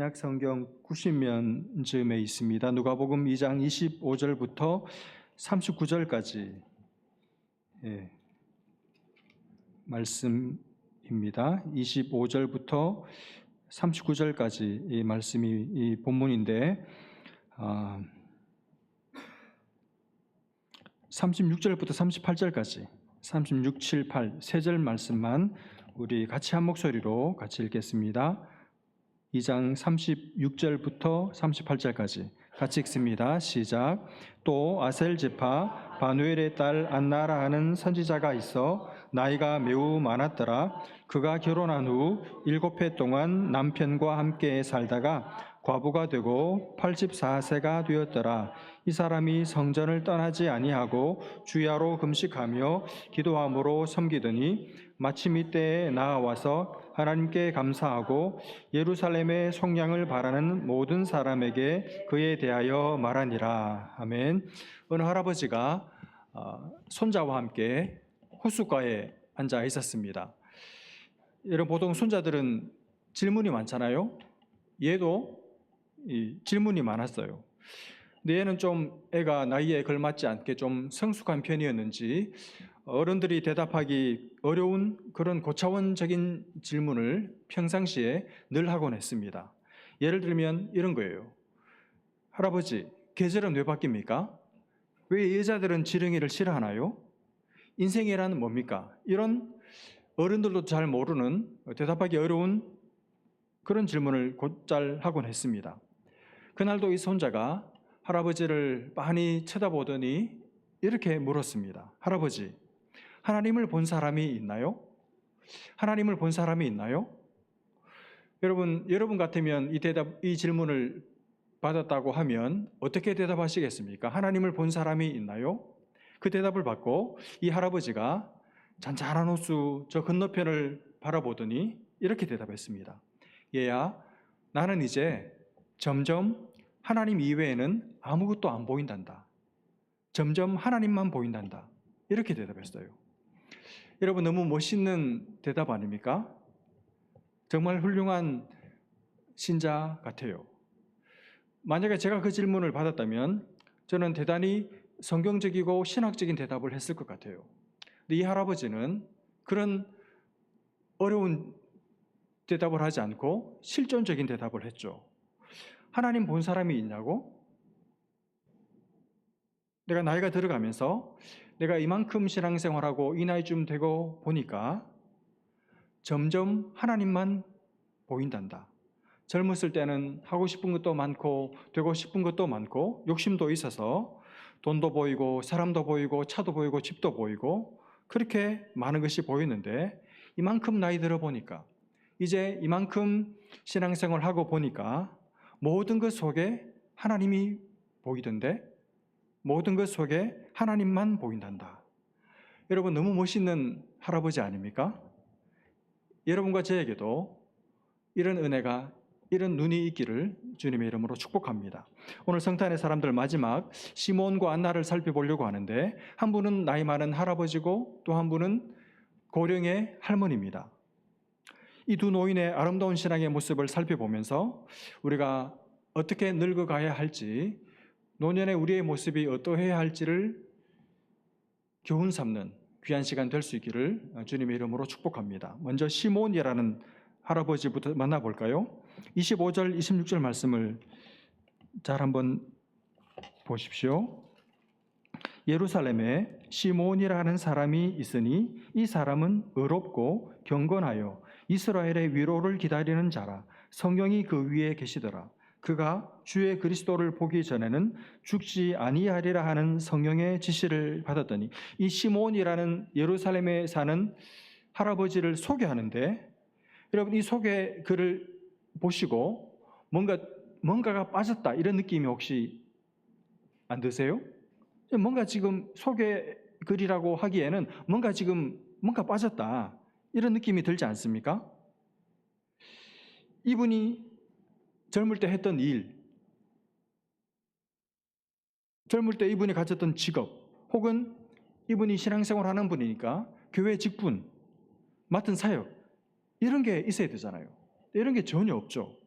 신약 성경 90면쯤에 있습니다. 누가복음 2장 25절부터 39절까지 말씀입니다. 25절부터 39절까지 이 말씀이 이 본문인데 36절부터 38절까지 36, 7, 8 세 절 말씀만 우리 같이 한 목소리로 같이 읽겠습니다. 2장 36절부터 38절까지 같이 읽습니다. 시작. 또 아셀 지파 바누엘의 딸 안나라 하는 선지자가 있어 나이가 매우 많았더라. 그가 결혼한 후 7해 동안 남편과 함께 살다가 과부가 되고 84세가 되었더라. 이 사람이 성전을 떠나지 아니하고 주야로 금식하며 기도함으로 섬기더니 마침 이때에 나아와서 하나님께 감사하고 예루살렘의 속량을 바라는 모든 사람에게 그에 대하여 말하니라. 아멘. 어느 할아버지가 손자와 함께 호숫가에 앉아 있었습니다. 여러분, 보통 손자들은 질문이 많잖아요. 얘도 질문이 많았어요. 근데 얘는 좀 애가 나이에 걸맞지 않게 좀 성숙한 편이었는지 어른들이 대답하기 어려운 그런 고차원적인 질문을 평상시에 늘 하곤 했습니다. 예를 들면 이런 거예요. 할아버지, 계절은 왜 바뀝니까? 왜 여자들은 지렁이를 싫어하나요? 인생이란 뭡니까? 이런 어른들도 잘 모르는 대답하기 어려운 그런 질문을 곧잘 하곤 했습니다. 그날도 이 손자가 할아버지를 많이 쳐다보더니 이렇게 물었습니다. 할아버지, 하나님을 본 사람이 있나요? 하나님을 본 사람이 있나요? 여러분 같으면 이 질문을 받았다고 하면 어떻게 대답하시겠습니까? 하나님을 본 사람이 있나요? 그 대답을 받고 이 할아버지가 잔잔한 호수 저 건너편을 바라보더니 이렇게 대답했습니다. 얘야, 나는 이제 점점 하나님 이외에는 아무것도 안 보인단다. 점점 하나님만 보인단다. 이렇게 대답했어요. 여러분, 너무 멋있는 대답 아닙니까? 정말 훌륭한 신자 같아요. 만약에 제가 그 질문을 받았다면 저는 대단히 성경적이고 신학적인 대답을 했을 것 같아요. 근데 이 할아버지는 그런 어려운 대답을 하지 않고 실존적인 대답을 했죠. 하나님 본 사람이 있냐고? 내가 나이가 들어가면서 내가 이만큼 신앙생활하고 이 나이쯤 되고 보니까 점점 하나님만 보인단다. 젊었을 때는 하고 싶은 것도 많고 되고 싶은 것도 많고 욕심도 있어서 돈도 보이고 사람도 보이고 차도 보이고 집도 보이고 그렇게 많은 것이 보이는데 이만큼 나이 들어 보니까 이제 이만큼 신앙생활을 하고 보니까 모든 것 속에 하나님이 보이던데 모든 것 속에 하나님만 보인단다. 여러분, 너무 멋있는 할아버지 아닙니까? 여러분과 저에게도 이런 은혜가 이런 눈이 있기를 주님의 이름으로 축복합니다. 오늘 성탄의 사람들 마지막 시몬과 안나를 살펴보려고 하는데 한 분은 나이 많은 할아버지고 또 한 분은 고령의 할머니입니다. 이 두 노인의 아름다운 신앙의 모습을 살펴보면서 우리가 어떻게 늙어가야 할지, 노년의 우리의 모습이 어떠해야 할지를 교훈 삼는 귀한 시간 될 수 있기를 주님의 이름으로 축복합니다. 먼저 시몬이라는 할아버지부터 만나볼까요? 25절, 26절 말씀을 잘 한번 보십시오. 예루살렘에 시몬이라는 사람이 있으니 이 사람은 의롭고 경건하여 이스라엘의 위로를 기다리는 자라. 성령이 그 위에 계시더라. 그가 주의 그리스도를 보기 전에는 죽지 아니하리라 하는 성령의 지시를 받았더니, 이 시몬이라는 예루살렘에 사는 할아버지를 소개하는데, 여러분, 이 소개 글을 보시고 뭔가가 빠졌다 이런 느낌이 혹시 안 드세요? 뭔가 지금 소개 글이라고 하기에는 뭔가 빠졌다 이런 느낌이 들지 않습니까? 이분이 젊을 때 했던 일, 젊을 때 이분이 가졌던 직업, 혹은 이분이 신앙생활 하는 분이니까 교회 직분, 맡은 사역, 이런 게 있어야 되잖아요. 이런 게 전혀 없죠.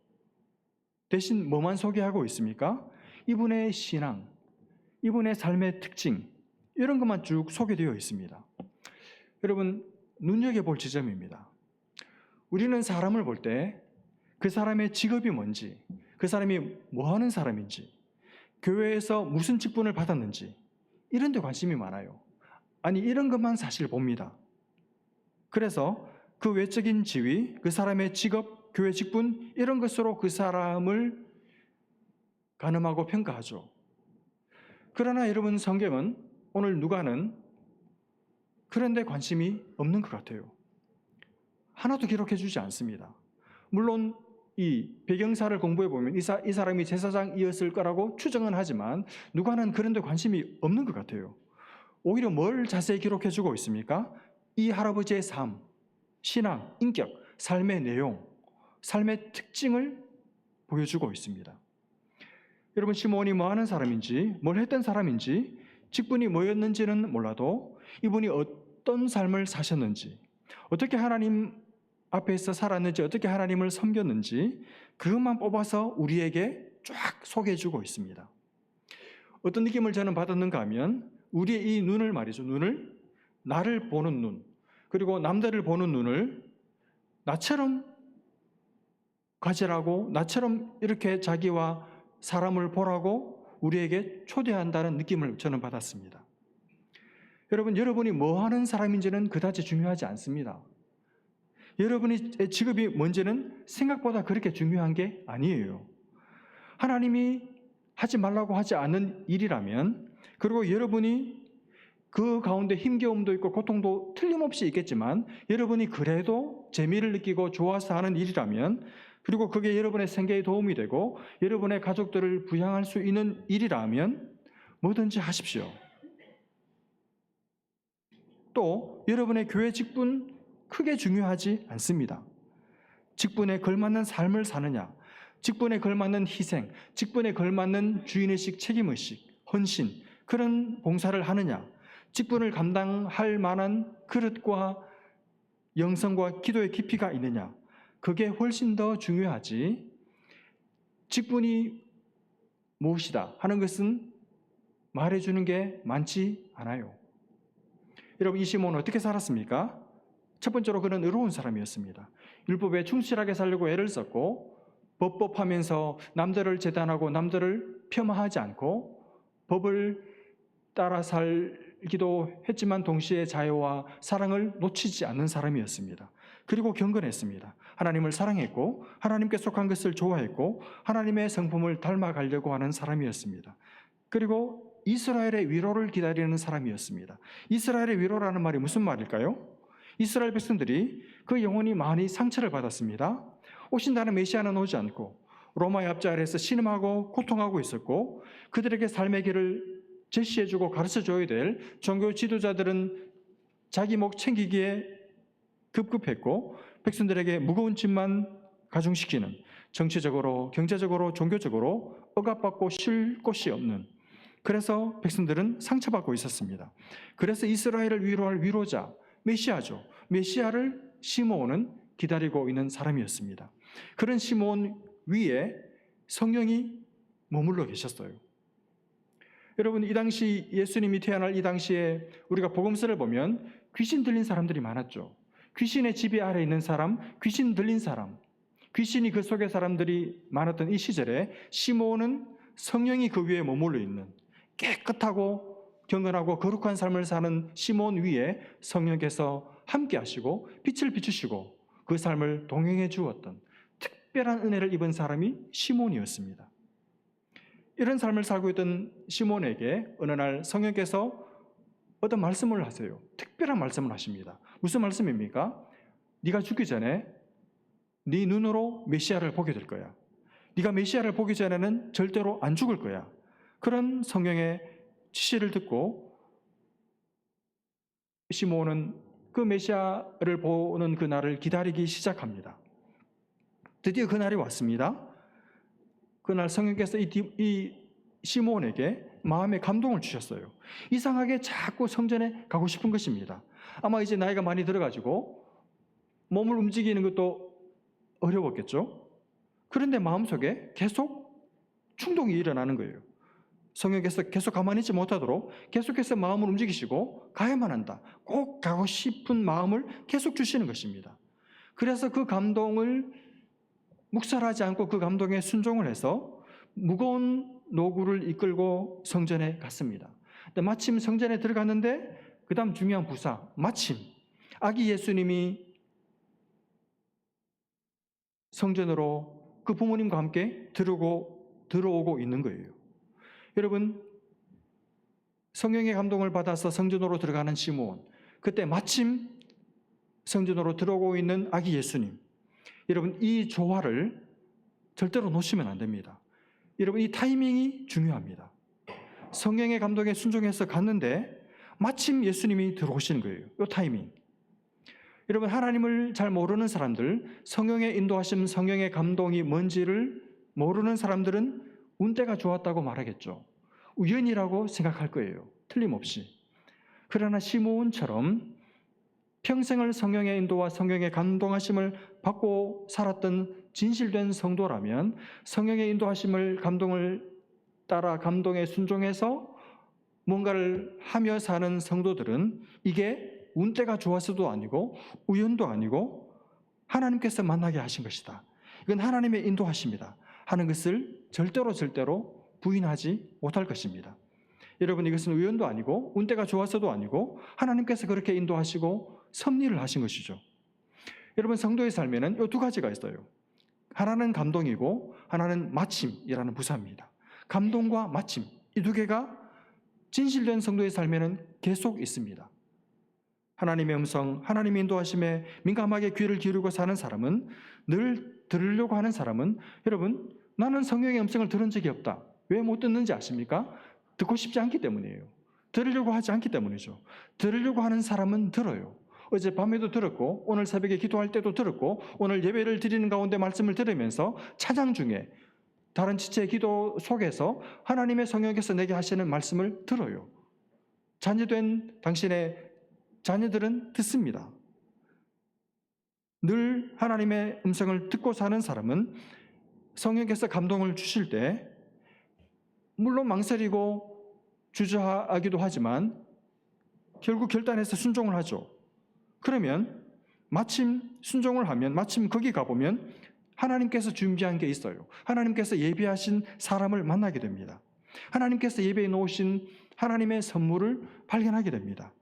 대신 뭐만 소개하고 있습니까? 이분의 신앙, 이분의 삶의 특징, 이런 것만 쭉 소개되어 있습니다. 여러분, 눈여겨볼 지점입니다. 우리는 사람을 볼 때 그 사람의 직업이 뭔지, 그 사람이 뭐 하는 사람인지, 교회에서 무슨 직분을 받았는지 이런 데 관심이 많아요. 아니, 이런 것만 사실 봅니다. 그래서 그 외적인 지위, 그 사람의 직업, 교회 직분 이런 것으로 그 사람을 가늠하고 평가하죠. 그러나 여러분, 성경은 오늘 누가는 그런 데 관심이 없는 것 같아요. 하나도 기록해 주지 않습니다. 물론 이 배경사를 공부해 보면 이 사람이 제사장이었을 거라고 추정은 하지만 누가는 그런 데 관심이 없는 것 같아요. 오히려 뭘 자세히 기록해 주고 있습니까? 이 할아버지의 삶, 신앙, 인격, 삶의 내용, 삶의 특징을 보여주고 있습니다. 여러분, 시몬이 뭐 하는 사람인지, 뭘 했던 사람인지, 직분이 뭐였는지는 몰라도 이분이 어떤 삶을 사셨는지, 어떻게 하나님 앞에서 살았는지, 어떻게 하나님을 섬겼는지 그것만 뽑아서 우리에게 쫙 소개해주고 있습니다. 어떤 느낌을 저는 받았는가 하면 우리의 이 눈을 말이죠. 눈을, 나를 보는 눈, 그리고 남들을 보는 눈을 나처럼 가지라고, 나처럼 이렇게 자기와 사람을 보라고 우리에게 초대한다는 느낌을 저는 받았습니다. 여러분, 여러분이 뭐 하는 사람인지는 그다지 중요하지 않습니다. 여러분의 직업이 뭔지는 생각보다 그렇게 중요한 게 아니에요. 하나님이 하지 말라고 하지 않는 일이라면, 그리고 여러분이 그 가운데 힘겨움도 있고 고통도 틀림없이 있겠지만 여러분이 그래도 재미를 느끼고 좋아서 하는 일이라면, 그리고 그게 여러분의 생계에 도움이 되고 여러분의 가족들을 부양할 수 있는 일이라면 뭐든지 하십시오. 또 여러분의 교회 직분 크게 중요하지 않습니다. 직분에 걸맞는 삶을 사느냐, 직분에 걸맞는 희생, 직분에 걸맞는 주인의식, 책임의식, 헌신, 그런 봉사를 하느냐, 직분을 감당할 만한 그릇과 영성과 기도의 깊이가 있느냐, 그게 훨씬 더 중요하지 직분이 무엇이다 하는 것은 말해주는 게 많지 않아요. 여러분, 이 시몬은 어떻게 살았습니까? 첫 번째로 그는 의로운 사람이었습니다. 율법에 충실하게 살려고 애를 썼고 법법하면서 남들을 재단하고 남들을 폄하하지 않고 법을 따라 살기도 했지만 동시에 자유와 사랑을 놓치지 않는 사람이었습니다. 그리고 경건했습니다. 하나님을 사랑했고 하나님께 속한 것을 좋아했고 하나님의 성품을 닮아가려고 하는 사람이었습니다. 그리고 이스라엘의 위로를 기다리는 사람이었습니다. 이스라엘의 위로라는 말이 무슨 말일까요? 이스라엘 백성들이 그 영혼이 많이 상처를 받았습니다. 오신다는 메시아는 오지 않고 로마의 압제 아래에서 신음하고 고통하고 있었고 그들에게 삶의 길을 제시해주고 가르쳐줘야 될 종교 지도자들은 자기 목 챙기기에 급급했고 백성들에게 무거운 짐만 가중시키는, 정치적으로 경제적으로 종교적으로 억압받고 쉴 곳이 없는, 그래서 백성들은 상처받고 있었습니다. 그래서 이스라엘을 위로할 위로자, 메시아죠. 메시아를 시몬은 기다리고 있는 사람이었습니다. 그런 시몬 위에 성령이 머물러 계셨어요. 여러분, 이 당시 예수님이 태어날 이 당시에 우리가 복음서를 보면 귀신 들린 사람들이 많았죠. 귀신의 지배 아래 있는 사람, 귀신 들린 사람, 귀신이 그 속의 사람들이 많았던 이 시절에 시몬은 성령이 그 위에 머물러 있는, 깨끗하고 경건하고 거룩한 삶을 사는 시몬 위에 성령께서 함께 하시고 빛을 비추시고 그 삶을 동행해 주었던 특별한 은혜를 입은 사람이 시몬이었습니다. 이런 삶을 살고 있던 시몬에게 어느 날 성령께서 어떤 말씀을 하세요. 특별한 말씀을 하십니다. 무슨 말씀입니까? 네가 죽기 전에 네 눈으로 메시아를 보게 될 거야. 네가 메시아를 보기 전에는 절대로 안 죽을 거야. 그런 성령의 지시를 듣고 시몬은 그 메시아를 보는 그날을 기다리기 시작합니다. 드디어 그날이 왔습니다. 그날 성령께서 이 시몬에게 마음의 감동을 주셨어요. 이상하게 자꾸 성전에 가고 싶은 것입니다. 아마 이제 나이가 많이 들어가지고 몸을 움직이는 것도 어려웠겠죠. 그런데 마음속에 계속 충동이 일어나는 거예요. 성령께서 계속 가만히 있지 못하도록 계속해서 마음을 움직이시고 가야만 한다. 꼭 가고 싶은 마음을 계속 주시는 것입니다. 그래서 그 감동을 묵살하지 않고 그 감동에 순종을 해서 무거운 노구를 이끌고 성전에 갔습니다. 근데 마침 성전에 들어갔는데 그 다음 중요한 부사, 마침 아기 예수님이 성전으로 그 부모님과 함께 들어오고 있는 거예요. 여러분, 성령의 감동을 받아서 성전으로 들어가는 시므온, 그때 마침 성전으로 들어오고 있는 아기 예수님, 여러분 이 조화를 절대로 놓치면 안 됩니다. 여러분 이 타이밍이 중요합니다. 성령의 감동에 순종해서 갔는데 마침 예수님이 들어오시는 거예요. 이 타이밍. 여러분 하나님을 잘 모르는 사람들, 성령의 인도하심, 성령의 감동이 뭔지를 모르는 사람들은 운때가 좋았다고 말하겠죠. 우연이라고 생각할 거예요. 틀림없이. 그러나 시므온처럼 평생을 성령의 인도와 성령의 감동하심을 받고 살았던 진실된 성도라면 성령의 인도하심을 감동을 따라 감동에 순종해서 뭔가를 하며 사는 성도들은 이게 운때가 좋아서도 아니고 우연도 아니고 하나님께서 만나게 하신 것이다. 이건 하나님의 인도하심이다 하는 것을 절대로 부인하지 못할 것입니다. 여러분 이것은 우연도 아니고 운때가 좋아서도 아니고 하나님께서 그렇게 인도하시고 섭리를 하신 것이죠. 여러분 성도의 삶에는 이 두 가지가 있어요. 하나는 감동이고 하나는 마침이라는 부사입니다. 감동과 마침 이 두 개가 진실된 성도의 삶에는 계속 있습니다. 하나님의 음성, 하나님의 인도하심에 민감하게 귀를 기울이고 사는 사람은, 늘 들으려고 하는 사람은, 여러분 나는 성령의 음성을 들은 적이 없다. 왜 못 듣는지 아십니까? 듣고 싶지 않기 때문이에요. 들으려고 하지 않기 때문이죠. 들으려고 하는 사람은 들어요. 어제 밤에도 들었고 오늘 새벽에 기도할 때도 들었고 오늘 예배를 드리는 가운데 말씀을 들으면서 찬양 중에 다른 지체의 기도 속에서 하나님의 성령께서 내게 하시는 말씀을 들어요. 자녀된 당신의 자녀들은 듣습니다. 늘 하나님의 음성을 듣고 사는 사람은 성령께서 감동을 주실 때 물론 망설이고 주저하기도 하지만 결국 결단해서 순종을 하죠. 그러면 마침 순종을 하면 마침 거기 가보면 하나님께서 준비한 게 있어요. 하나님께서 예비하신 사람을 만나게 됩니다. 하나님께서 예배해 놓으신 하나님의 선물을 발견하게 됩니다.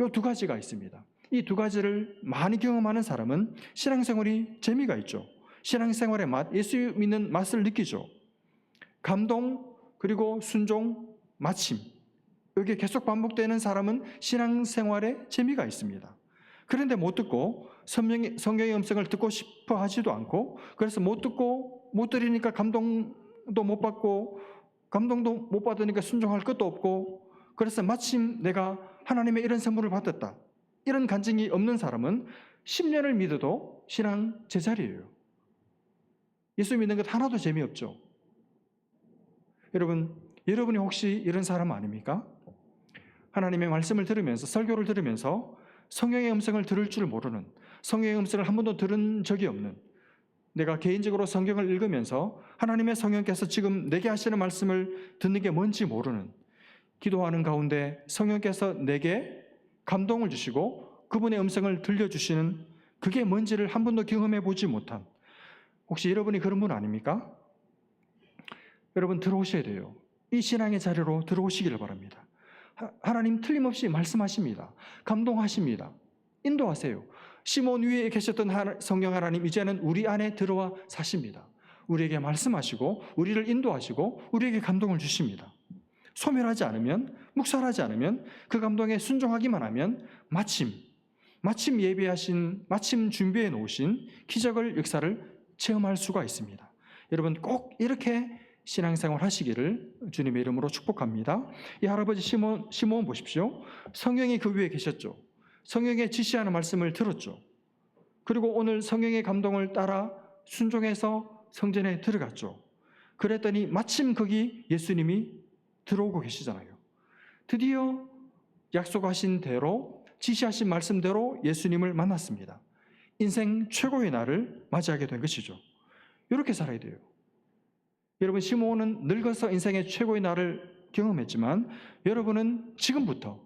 이 두 가지가 있습니다. 이 두 가지를 많이 경험하는 사람은 신앙생활이 재미가 있죠. 신앙생활의 맛, 예수 믿는 맛을 느끼죠. 감동, 그리고 순종, 마침. 이게 계속 반복되는 사람은 신앙생활에 재미가 있습니다. 그런데 못 듣고 성경의 음성을 듣고 싶어 하지도 않고, 그래서 못 듣고 못 들으니까 감동도 못 받고 감동도 못 받으니까 순종할 것도 없고, 그래서 마침 내가 하나님의 이런 선물을 받았다, 이런 간증이 없는 사람은 10년을 믿어도 신앙 제자리예요. 예수 믿는 것 하나도 재미없죠. 여러분이 혹시 이런 사람 아닙니까? 하나님의 말씀을 들으면서, 설교를 들으면서 성령의 음성을 들을 줄 모르는, 성령의 음성을 한 번도 들은 적이 없는, 내가 개인적으로 성경을 읽으면서 하나님의 성령께서 지금 내게 하시는 말씀을 듣는 게 뭔지 모르는, 기도하는 가운데 성령께서 내게 감동을 주시고 그분의 음성을 들려주시는 그게 뭔지를 한 번도 경험해 보지 못한, 혹시 여러분이 그런 분 아닙니까? 여러분 들어오셔야 돼요. 이 신앙의 자리로 들어오시기를 바랍니다. 하나님 틀림없이 말씀하십니다. 감동하십니다. 인도하세요. 시몬 위에 계셨던 성령 하나님 이제는 우리 안에 들어와 사십니다. 우리에게 말씀하시고 우리를 인도하시고 우리에게 감동을 주십니다. 소멸하지 않으면, 묵살하지 않으면, 그 감동에 순종하기만 하면 마침 예비하신, 마침 준비해 놓으신 기적을, 역사를 체험할 수가 있습니다. 여러분 꼭 이렇게 신앙생활 하시기를 주님의 이름으로 축복합니다. 이 할아버지 시몬 보십시오. 성령이 그 위에 계셨죠. 성령의 지시하는 말씀을 들었죠. 그리고 오늘 성령의 감동을 따라 순종해서 성전에 들어갔죠. 그랬더니 마침 거기 예수님이 들어오고 계시잖아요. 드디어 약속하신 대로, 지시하신 말씀대로 예수님을 만났습니다. 인생 최고의 날을 맞이하게 된 것이죠. 이렇게 살아야 돼요. 여러분, 시므온은 늙어서 인생의 최고의 날을 경험했지만 여러분은 지금부터,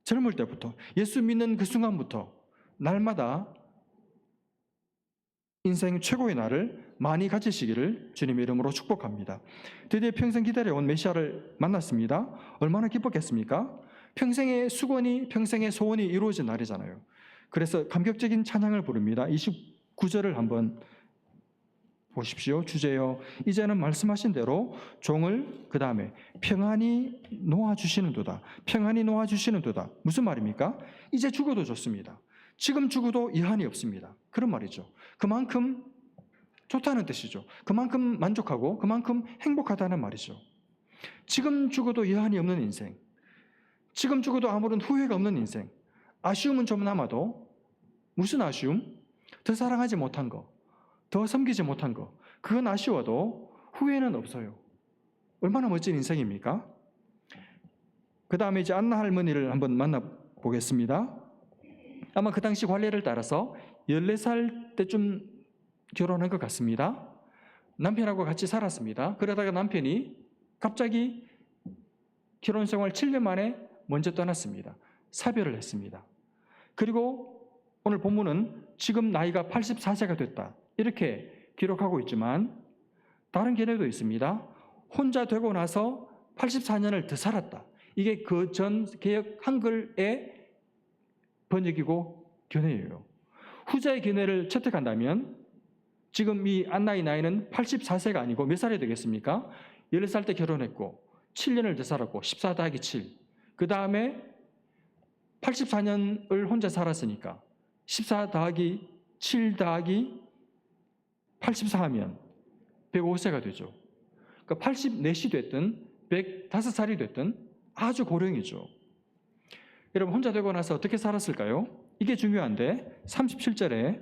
젊을 때부터, 예수 믿는 그 순간부터 날마다 인생 최고의 날을 많이 가지시기를 주님의 이름으로 축복합니다. 드디어 평생 기다려온 메시아를 만났습니다. 얼마나 기뻤겠습니까? 평생의 수건이, 평생의 소원이 이루어진 날이잖아요. 그래서 감격적인 찬양을 부릅니다. 29절을 한번 보십시오. 주제요, 이제는 말씀하신 대로 종을, 그 다음에 평안히 놓아주시는도다. 평안히 놓아주시는도다. 무슨 말입니까? 이제 죽어도 좋습니다. 지금 죽어도 여한이 없습니다. 그런 말이죠. 그만큼 좋다는 뜻이죠. 그만큼 만족하고 그만큼 행복하다는 말이죠. 지금 죽어도 여한이 없는 인생, 지금 죽어도 아무런 후회가 없는 인생, 아쉬움은 좀 남아도, 무슨 아쉬움? 더 사랑하지 못한 거, 더 섬기지 못한 거, 그건 아쉬워도 후회는 없어요. 얼마나 멋진 인생입니까? 그 다음에 이제 안나 할머니를 한번 만나보겠습니다. 아마 그 당시 관례를 따라서 14살 때쯤 결혼한 것 같습니다. 남편하고 같이 살았습니다. 그러다가 남편이 갑자기 결혼 생활 7년 만에 먼저 떠났습니다. 사별을 했습니다. 그리고 오늘 본문은 지금 나이가 84세가 됐다, 이렇게 기록하고 있지만 다른 견해도 있습니다. 혼자 되고 나서 84년을 더 살았다. 이게 그 전 개역 한글의 번역이고 견해예요. 후자의 견해를 채택한다면 지금 이 안나의 나이는 84세가 아니고 몇 살이 되겠습니까? 14살 때 결혼했고 7년을 더 살았고 14 더하기 7, 그 다음에 84년을 혼자 살았으니까 14 더하기 7 더하기 84 하면 105세가 되죠. 그러니까 84시 됐든 105살이 됐든 아주 고령이죠. 여러분, 혼자 되고 나서 어떻게 살았을까요? 이게 중요한데 37절에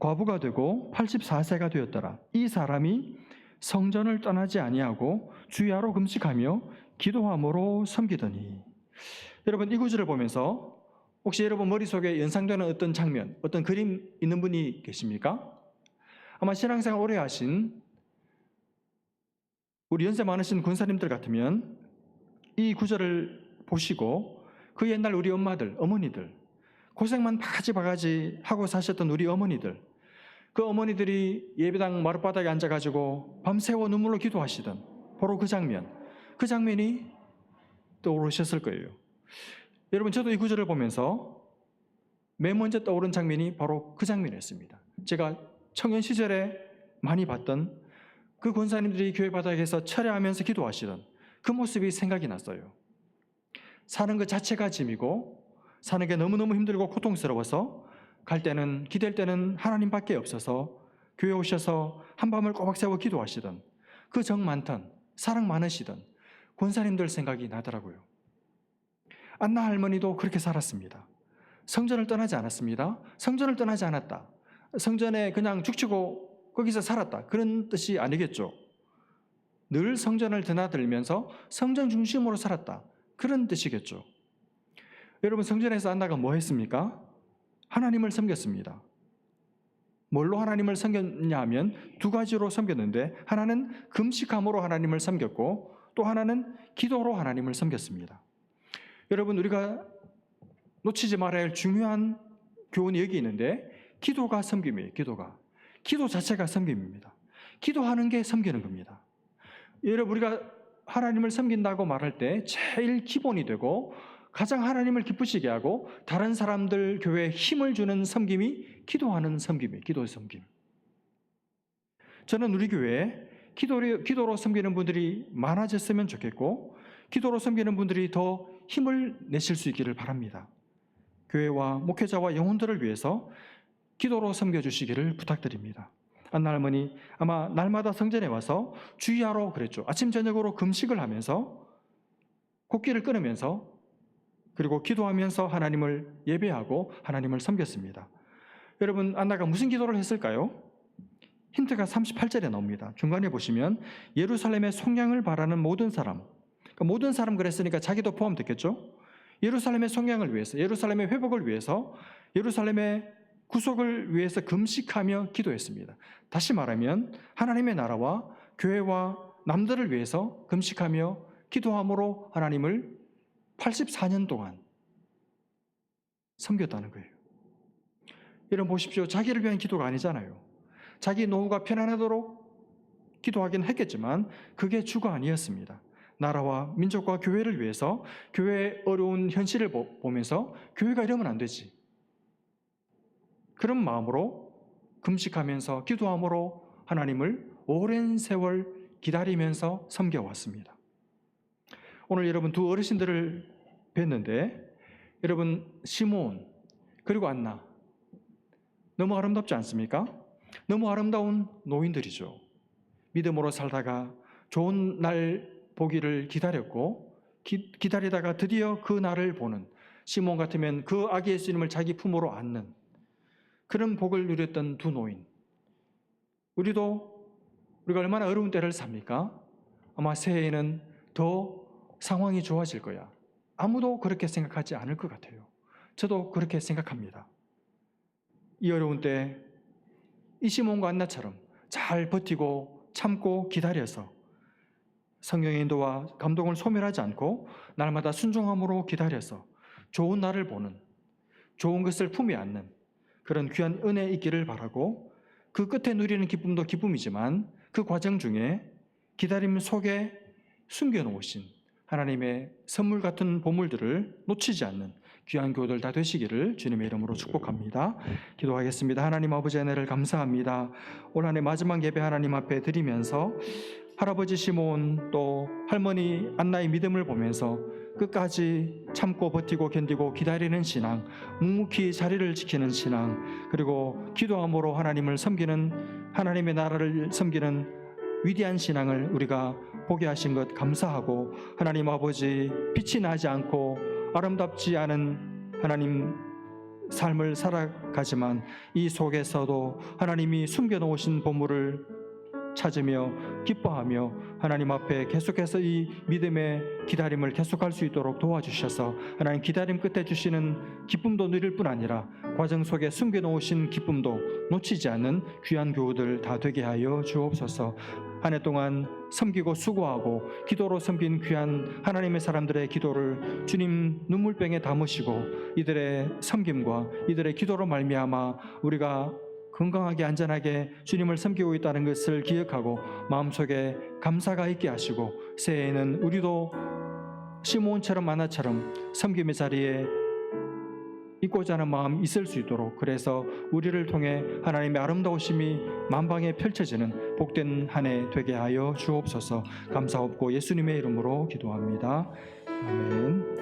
과부가 되고 84세가 되었더라. 이 사람이 성전을 떠나지 아니하고 주야로 금식하며 기도함으로 섬기더니. 여러분, 이 구절을 보면서 혹시 여러분 머릿속에 연상되는 어떤 장면, 어떤 그림 있는 분이 계십니까? 아마 신앙생활 오래 하신 우리 연세 많으신 군사님들 같으면 이 구절을 보시고 그 옛날 우리 엄마들, 어머니들, 고생만 바가지 하고 사셨던 우리 어머니들, 그 어머니들이 예배당 마룻바닥에 앉아가지고 밤새워 눈물로 기도하시던 바로 그 장면이 떠오르셨을 거예요. 여러분, 저도 이 구절을 보면서 맨 먼저 떠오른 장면이 바로 그 장면이었습니다. 제가 청년 시절에 많이 봤던 그 권사님들이 교회 바닥에서 철야하면서 기도하시던 그 모습이 생각이 났어요. 사는 것 자체가 짐이고 사는 게 너무너무 힘들고 고통스러워서 갈 때는, 기댈 때는 하나님밖에 없어서 교회 오셔서 한밤을 꼬박 세워 기도하시던 그 정 많던, 사랑 많으시던 권사님들 생각이 나더라고요. 안나 할머니도 그렇게 살았습니다. 성전을 떠나지 않았습니다. 성전을 떠나지 않았다, 성전에 그냥 죽치고 거기서 살았다, 그런 뜻이 아니겠죠. 늘 성전을 드나들면서 성전 중심으로 살았다, 그런 뜻이겠죠. 여러분, 성전에서 안나가 뭐 했습니까? 하나님을 섬겼습니다. 뭘로 하나님을 섬겼냐 하면 두 가지로 섬겼는데, 하나는 금식함으로 하나님을 섬겼고 또 하나는 기도로 하나님을 섬겼습니다. 여러분, 우리가 놓치지 말아야 할 중요한 교훈이 여기 있는데, 기도가 섬김이에요. 기도 자체가 섬김입니다. 기도하는 게 섬기는 겁니다. 여러분, 우리가 하나님을 섬긴다고 말할 때 제일 기본이 되고 가장 하나님을 기쁘시게 하고 다른 사람들 교회에 힘을 주는 섬김이 기도하는 섬김이에요. 기도의 섬김. 저는 우리 교회에 기도로 섬기는 분들이 많아졌으면 좋겠고, 기도로 섬기는 분들이 더 힘을 내실 수 있기를 바랍니다. 교회와 목회자와 영혼들을 위해서 기도로 섬겨주시기를 부탁드립니다. 안나 할머니 아마 날마다 성전에 와서 주야로 그랬죠. 아침 저녁으로 금식을 하면서 곡기를 끊으면서 그리고 기도하면서 하나님을 예배하고 하나님을 섬겼습니다. 여러분, 안나가 무슨 기도를 했을까요? 힌트가 38절에 나옵니다. 중간에 보시면 예루살렘의 속량을 바라는 모든 사람, 그러니까 모든 사람 그랬으니까 자기도 포함됐겠죠. 예루살렘의 속량을 위해서, 예루살렘의 회복을 위해서, 예루살렘의 구속을 위해서 금식하며 기도했습니다. 다시 말하면 하나님의 나라와 교회와 남들을 위해서 금식하며 기도함으로 하나님을 84년 동안 섬겼다는 거예요. 여러분 보십시오. 자기를 위한 기도가 아니잖아요. 자기 노후가 편안하도록 기도하긴 했겠지만 그게 주가 아니었습니다. 나라와 민족과 교회를 위해서, 교회의 어려운 현실을 보면서 교회가 이러면 안 되지, 그런 마음으로 금식하면서 기도함으로 하나님을 오랜 세월 기다리면서 섬겨왔습니다. 오늘 여러분 두 어르신들을 뵀는데, 여러분 시몬 그리고 안나, 너무 아름답지 않습니까? 너무 아름다운 노인들이죠. 믿음으로 살다가 좋은 날 보기를 기다렸고, 기다리다가 드디어 그 날을 보는, 시몬 같으면 그 아기 예수님을 자기 품으로 안는 그런 복을 누렸던 두 노인. 우리가 얼마나 어려운 때를 삽니까? 아마 새해에는 더 상황이 좋아질 거야. 아무도 그렇게 생각하지 않을 것 같아요. 저도 그렇게 생각합니다. 이 어려운 때 이 시몬과 안나처럼 잘 버티고 참고 기다려서 성령의 인도와 감동을 소멸하지 않고 날마다 순종함으로 기다려서 좋은 날을 보는, 좋은 것을 품에 안는 그런 귀한 은혜 있기를 바라고, 그 끝에 누리는 기쁨도 기쁨이지만 그 과정 중에 기다림 속에 숨겨놓으신 하나님의 선물 같은 보물들을 놓치지 않는 귀한 교우들 다 되시기를 주님의 이름으로 축복합니다. 기도하겠습니다. 하나님 아버지, 은혜를 감사합니다. 올 한 해 마지막 예배 하나님 앞에 드리면서 할아버지 시몬 또 할머니 안나의 믿음을 보면서 끝까지 참고 버티고 견디고 기다리는 신앙, 묵묵히 자리를 지키는 신앙, 그리고 기도함으로 하나님을 섬기는, 하나님의 나라를 섬기는 위대한 신앙을 우리가 보게 하신 것 감사하고, 하나님 아버지 빛이 나지 않고 아름답지 않은 하나님 삶을 살아가지만 이 속에서도 하나님이 숨겨놓으신 보물을 찾으며 기뻐하며 하나님 앞에 계속해서 이 믿음의 기다림을 계속할 수 있도록 도와주셔서 하나님 기다림 끝에 주시는 기쁨도 누릴 뿐 아니라 과정 속에 숨겨놓으신 기쁨도 놓치지 않는 귀한 교우들 다 되게 하여 주옵소서. 한 해 동안 섬기고 수고하고 기도로 섬긴 귀한 하나님의 사람들의 기도를 주님 눈물병에 담으시고 이들의 섬김과 이들의 기도로 말미암아 우리가 건강하게 안전하게 주님을 섬기고 있다는 것을 기억하고 마음속에 감사가 있게 하시고, 새해에는 우리도 시몬처럼 안나처럼 섬김의 자리에 있고자 하는 마음이 있을 수 있도록, 그래서 우리를 통해 하나님의 아름다우심이 만방에 펼쳐지는 복된 한 해 되게 하여 주옵소서. 감사옵고 예수님의 이름으로 기도합니다. 아멘.